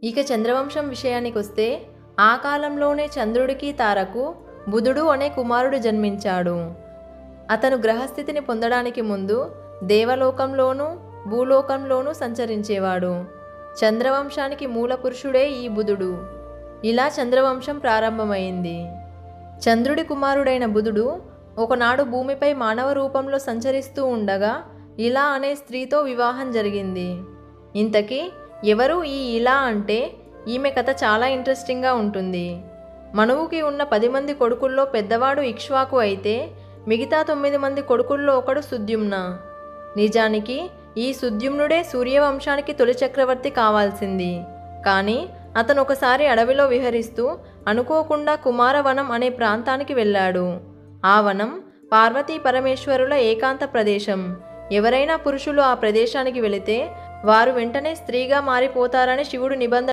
ఇక చంద్రవంశం విషయానికొస్తే ఆ కాలంలోనే చంద్రుడికి తారకు బుధుడు అనే కుమారుడు జన్మించాడు. అతను గ్రహస్థితిని పొందడానికి ముందు దేవలోకంలోనూ భూలోకంలోనూ సంచరించేవాడు. చంద్రవంశానికి మూల పురుషుడే ఈ బుధుడు. ఇలా చంద్రవంశం ప్రారంభమైంది. చంద్రుడి కుమారుడైన బుధుడు ఒకనాడు భూమిపై మానవ రూపంలో సంచరిస్తూ ఉండగా ఇలా అనే స్త్రీతో వివాహం జరిగింది. ఇంతకీ ఎవరు ఈ ఇలా అంటే ఈమె కథ చాలా ఇంట్రెస్టింగ్గా ఉంటుంది. మనువుకి ఉన్న 10 మంది కొడుకుల్లో పెద్దవాడు ఇక్ష్వాకు అయితే మిగతా 9 మంది కొడుకుల్లో ఒకడు సుద్యుమ్న. నిజానికి ఈ సుద్యుమ్నుడే సూర్యవంశానికి తొలి చక్రవర్తి కావాల్సింది. కానీ అతను ఒకసారి అడవిలో విహరిస్తూ అనుకోకుండా కుమారవనం అనే ప్రాంతానికి వెళ్ళాడు. ఆ వనం పార్వతీ పరమేశ్వరుల ఏకాంత ప్రదేశం. ఎవరైనా పురుషులు ఆ ప్రదేశానికి వెళితే వారు వెంటనే స్త్రీగా మారిపోతారని శివుడు నిబంధన